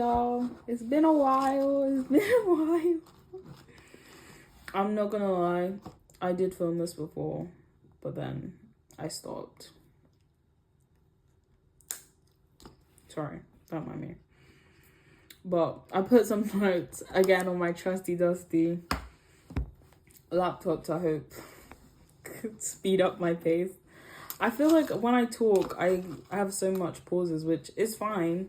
y'all. It's been a while. I'm not gonna lie. I did film this before, but then I stopped. Sorry, don't mind me. But I put some notes again on my trusty dusty laptop to hope could speed up my pace. I feel like when I talk, I have so much pauses, which is fine.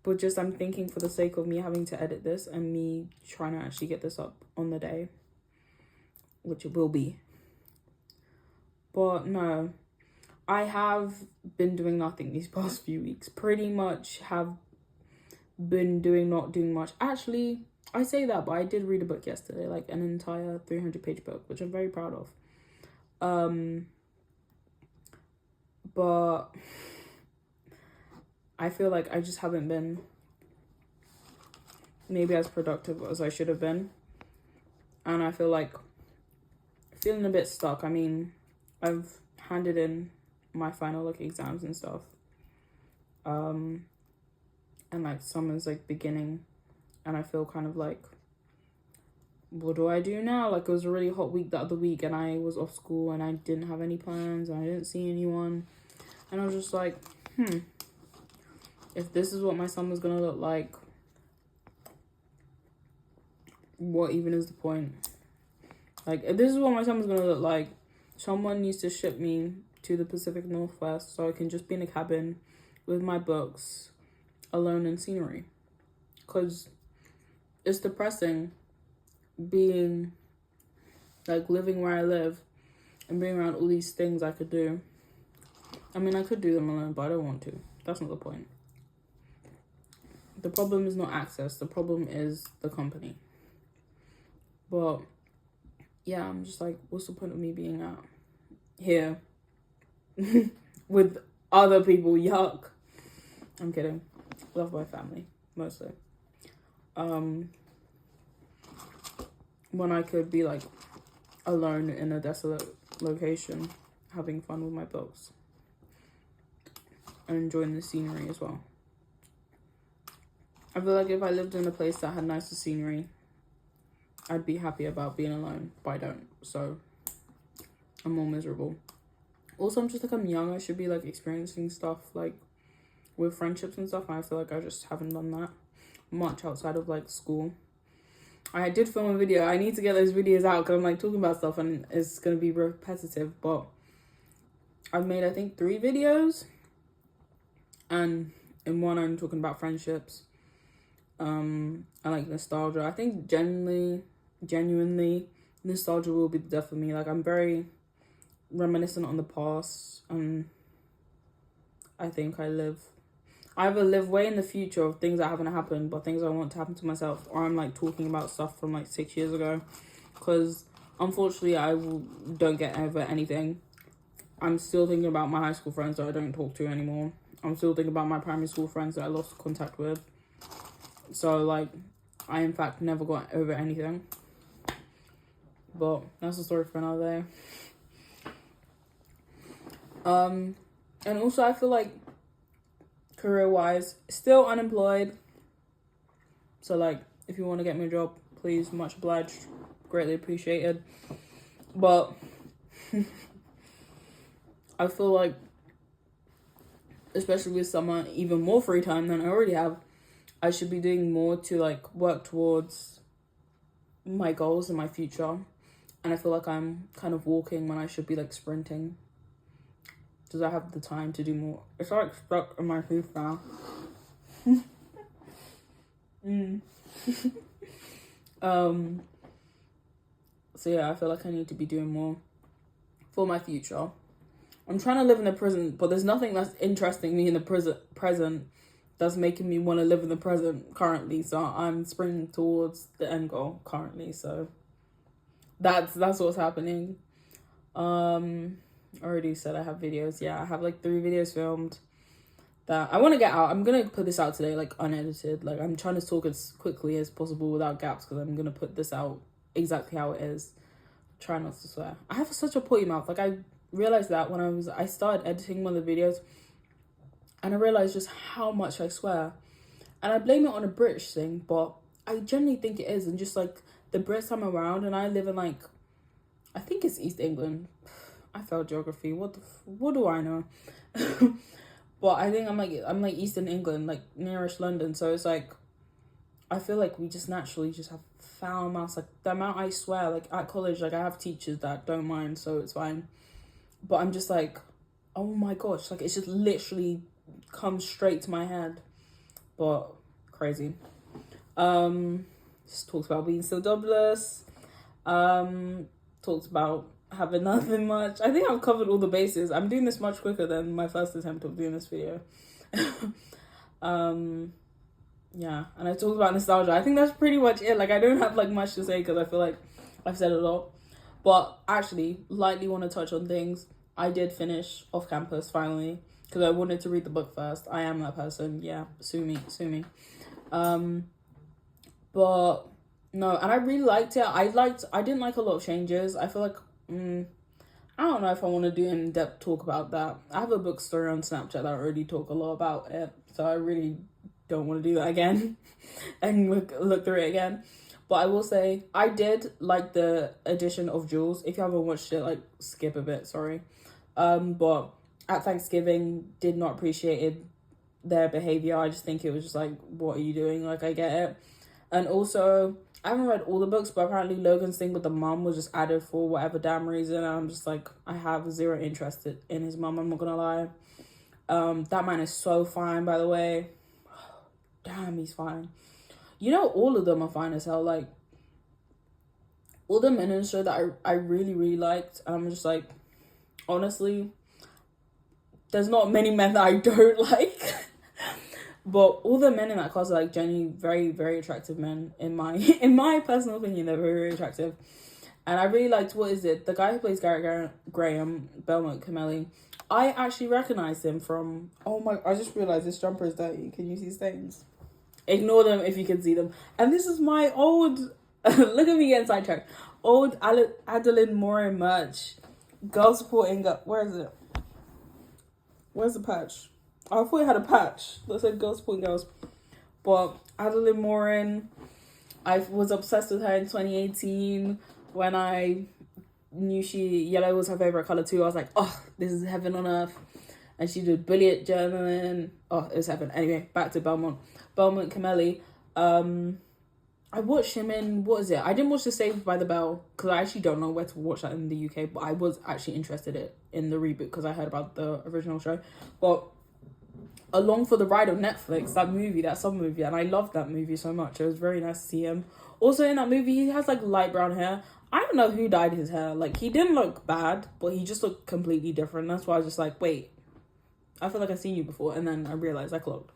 But just I'm thinking for the sake of me having to edit this and me trying to actually get this up on the day, which it will be. But no, I have been doing nothing these past few weeks. Pretty much have been not doing much. Actually, I say that, but I did read a book yesterday, like an entire 300-page book, which I'm very proud of. But I feel like I just haven't been maybe as productive as I should have been. And I feel like feeling a bit stuck. I mean, I've handed in my final exams and stuff. And like summer's like beginning, and I feel kind of like, what do I do now? Like, it was a really hot week the other week and I was off school and I didn't have any plans and I didn't see anyone. And I was just like, if this is what my summer's gonna look like, what even is the point? Like, if this is what my summer's gonna look like, someone needs to ship me to the Pacific Northwest so I can just be in a cabin with my books, alone in scenery. Because it's depressing being, like, living where I live and being around all these things I could do. I mean, I could do them alone, but I don't want to. That's not the point. The problem is not access. The problem is the company. But yeah, I'm just like, what's the point of me being out here with other people? Yuck. I'm kidding. Love my family, mostly. When I could be like alone in a desolate location, having fun with my books and enjoying the scenery as well. I feel like if I lived in a place that had nicer scenery, I'd be happy about being alone, but I don't, so I'm more miserable. Also, I'm just like, I'm young, I should be like experiencing stuff like with friendships and stuff, and I feel like I just haven't done that much outside of like school. I did film a video. I need to get those videos out because I'm like talking about stuff and it's gonna be repetitive, but I've made I think 3 videos, and in one I'm talking about friendships, and like nostalgia. I think genuinely nostalgia will be the death of me. Like, I'm very reminiscent on the past, and I think I either live way in the future of things that haven't happened, but things I want to happen to myself, or I'm like talking about stuff from like 6 years ago, because unfortunately don't get over anything. I'm still thinking about my high school friends that I don't talk to anymore. I'm still thinking about my primary school friends that I lost contact with. So like, I in fact never got over anything. But that's a story for another day. And also I feel like career-wise, still unemployed. So like, if you want to get me a job, please, much obliged, greatly appreciated. But I feel like, especially with summer, even more free time than I already have, I should be doing more to like work towards my goals in my future. And I feel like I'm kind of walking when I should be like sprinting. Does I have the time to do more? It's like stuck in my tooth now. So yeah, I feel like I need to be doing more for my future. I'm trying to live in the present, but there's nothing that's interesting me in the present that's making me want to live in the present currently. So I'm sprinting towards the end goal currently. So that's what's happening. I already said I have videos. Yeah, I have like 3 videos filmed that I want to get out. I'm gonna put this out today, like unedited. Like, I'm trying to talk as quickly as possible without gaps, because I'm gonna put this out exactly how it is. Try not to swear. I have such a potty mouth. Like, I realized that when I started editing one of the videos, and I realized just how much I swear. And I blame it on a British thing, but I genuinely think it is. And just like the Brits I'm around, and I live in like, I think it's East England. I failed geography. What do I know? But I think I'm like Eastern England, like nearish London. So it's like, I feel like we just naturally just have foul mouths. Like the amount I swear, like at college, like I have teachers that don't mind, so it's fine. But I'm just like, oh my gosh, like it's just literally comes straight to my head. But crazy. Just talks about being so jobless. Talks about having nothing much. I think I've covered all the bases. I'm doing this much quicker than my first attempt of doing this video. Yeah, and I talked about nostalgia. I think that's pretty much it. Like I don't have like much to say because I feel like I've said a lot. But actually, lightly want to touch on things. I did finish Off Campus finally because I wanted to read the book first. I am that person. Yeah, sue me. But no, and I really liked it. I didn't like a lot of changes. I feel like I don't know if I want to do an in-depth talk about that. I have a book story on Snapchat that I already talk a lot about it, so I really don't want to do that again and look through it again. But I will say I did like the addition of Jules. If you haven't watched it, like skip a bit, sorry. But at Thanksgiving, did not appreciate their behavior. I just think it was just like, what are you doing? Like I get it. And also, I haven't read all the books, but apparently Logan's thing with the mum was just added for whatever damn reason. And I'm just like, I have zero interest in his mum, I'm not gonna lie. That man is so fine, by the way. Damn, he's fine. You know, all of them are fine as hell. Like, all the men in the show that I really, really liked. I'm just like, honestly, there's not many men that I don't like. But all the men in that cast are like genuinely very, very attractive men in my personal opinion. They're very, very attractive. And I really liked, what is it? The guy who plays Garrett Graham, Belmont Cameli. I actually recognized him from, oh my, I just realized this jumper is dirty. Can you see stains? Ignore them if you can see them. And this is my old, look at me getting sidetracked. Old Adeline Morin merch. Girl supporting, where is it? Where's the patch? Oh, I thought it had a patch that said girls supporting girls. But Adeline Morin, I was obsessed with her in 2018 when I knew yellow was her favorite color too. I was like, oh, this is heaven on earth. And she did bullet journaling. Oh, it was heaven. Anyway, back to Belmont Cameli. I watched him in, what is it? I didn't watch the Saved by the Bell because I actually don't know where to watch that in the UK, but I was actually interested in the reboot because I heard about the original show. But Along for the Ride on Netflix, that summer movie, and I loved that movie so much. It was very nice to see him. Also in that movie, he has like light brown hair. I don't know who dyed his hair. Like, he didn't look bad, but he just looked completely different. That's why I was just like, wait, I feel like I've seen you before. And then I realized I clocked.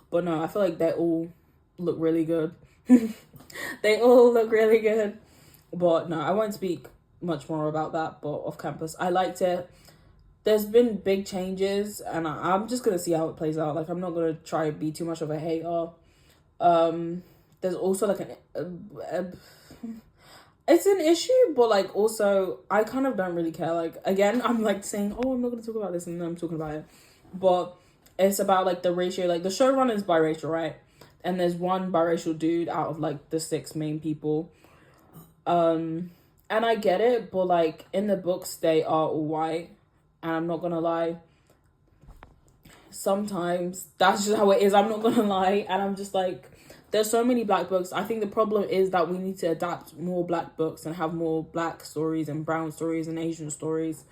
But no, I feel like they all look really good. They all look really good. But no, I won't speak much more about that. But Off Campus, I liked it. There's been big changes, and I'm just gonna see how it plays out. Like, I'm not gonna try to be too much of a hater. There's also like it's an issue, but like also I kind of don't really care. Like, again, I'm like saying, oh, I'm not gonna talk about this, and then I'm talking about it. But it's about like the ratio. Like, the showrunner is biracial, right? And there's one biracial dude out of like the 6 main people. And I get it, but like in the books they are all white. And I'm not gonna lie, sometimes that's just how it is. I'm not gonna lie. And I'm just like, there's so many black books. I think the problem is that we need to adapt more black books and have more black stories and brown stories and Asian stories,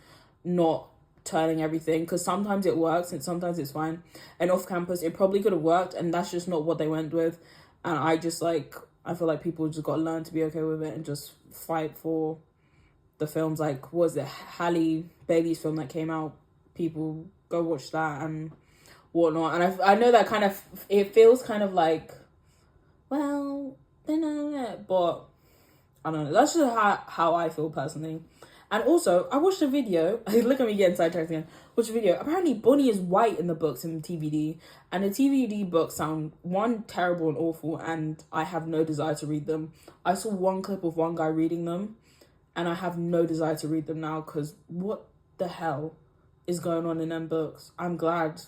not turning everything, because sometimes it works and sometimes it's fine. And Off Campus, it probably could have worked, and that's just not what they went with. And I feel like people just got to learn to be okay with it and just fight for the films. Like, what was it, Halle Bailey's film that came out? People go watch that and whatnot. And I know that kind of, it feels kind of like, well, but I don't know. That's just how I feel personally. And also, I watched a video. Look at me getting sidetracked again. Watched a video. Apparently, Bonnie is white in the books in the TVD. And the TVD books sound, one, terrible and awful. And I have no desire to read them. I saw one clip of one guy reading them. And I have no desire to read them now. Because what the hell is going on in them books? I'm glad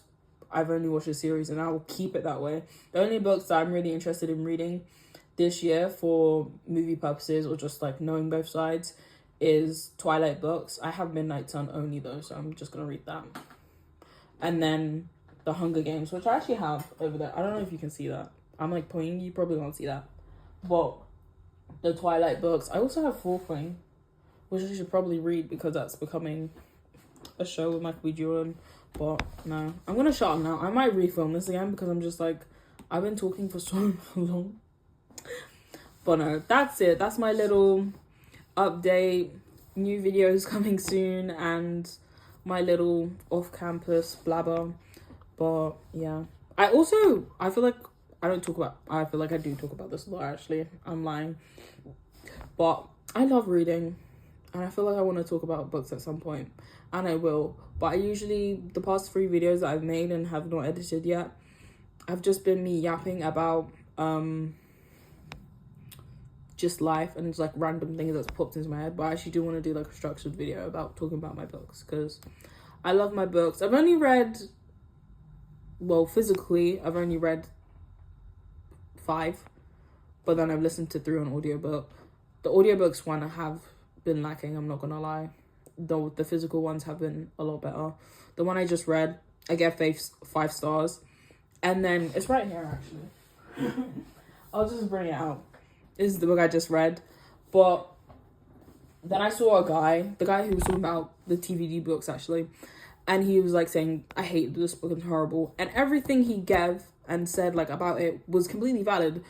I've only watched a series, and I will keep it that way. The only books that I'm really interested in reading this year for movie purposes or just like knowing both sides is Twilight books. I have Midnight Sun only though, so I'm just gonna read that. And then the Hunger Games, which I actually have over there. I don't know if you can see that. I'm like pointing, you probably won't see that. But the Twilight books. I also have Fourth Wing, which I should probably read because that's becoming a show with Michael B. Jordan. But no, I'm gonna shut up now. I might refilm this again because I'm just like, I've been talking for so long. But no, that's it. That's my little update. New videos coming soon and my little off-campus blabber. But yeah, I feel like I do talk about this a lot, actually. I'm lying. But I love reading, and I feel like I want to talk about books at some point, and I will. But the past 3 videos that I've made and have not edited yet, I've just been me yapping about just life and just like random things that's popped into my head. But I actually do want to do like a structured video about talking about my books because I love my books. I've only read, well, physically, I've only read 5, but then I've listened to 3 on audiobook. The audiobooks one I have been lacking, I'm not gonna lie. Though the physical ones have been a lot better. The one I just read, I get 5 stars. And then it's right here actually. I'll just bring it out. This is the book I just read. But then I saw the guy who was talking about the TVD books actually, and he was like saying, I hate this book, it's horrible. And everything he gave and said like about it was completely valid.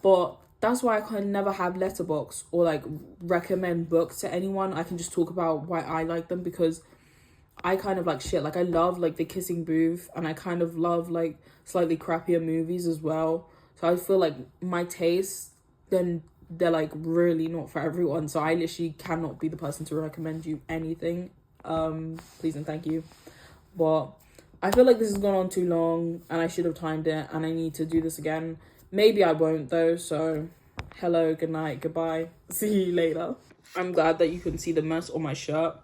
But that's why I can never have Letterboxd or like recommend books to anyone. I can just talk about why I like them because I kind of like shit. Like I love like The Kissing Booth, and I kind of love like slightly crappier movies as well. So I feel like my tastes, then they're like really not for everyone. So I literally cannot be the person to recommend you anything. Please and thank you. But I feel like this has gone on too long and I should have timed it, and I need to do this again. Maybe I won't though, so hello, good night, goodbye, see you later. I'm glad that you couldn't see the mess on my shirt,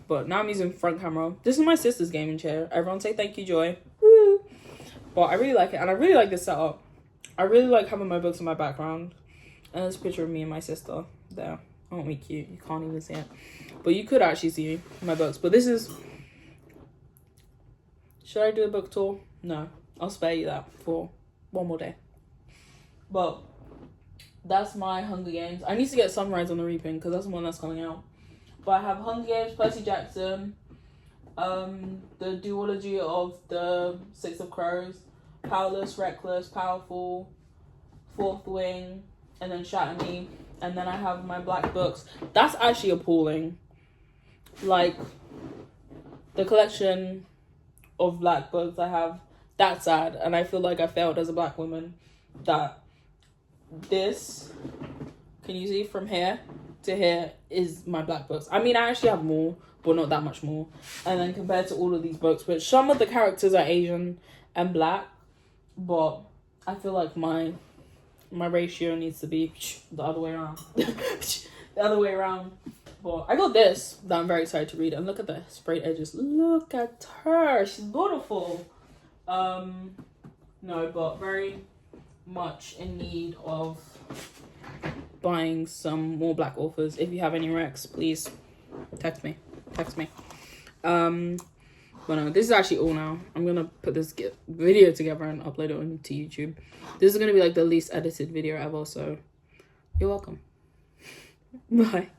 but now I'm using front camera. This is my sister's gaming chair. Everyone say thank you, Joy. Woo! But I really like it, and I really like this setup. I really like having my books in my background. And there's a picture of me and my sister there. Aren't we cute? You can't even see it. But you could actually see my books. But this is... Should I do a book tour? No. I'll spare you that for one more day. But that's my Hunger Games. I need to get Sunrise on the Reaping because that's the one that's coming out. But I have Hunger Games, Percy Jackson, the duology of the Six of Crows, Powerless, Reckless, Powerful, Fourth Wing, and then Shatter Me. And then I have my black books. That's actually appalling. Like, the collection of black books I have, that's sad. And I feel like I failed as a black woman. That this, can you see from here to here is my black books. I mean, I actually have more, but not that much more. And then compared to all of these books, which some of the characters are Asian and black, but I feel like my ratio needs to be the other way around. The other way around. But I got this that I'm very excited to read. And look at the sprayed edges. Look at her. She's beautiful. No, but very much in need of buying some more black authors. If you have any recs, please text me. But no, this is actually all now. I'm gonna put this video together and upload it onto YouTube. This is gonna be like the least edited video ever, so you're welcome. Bye.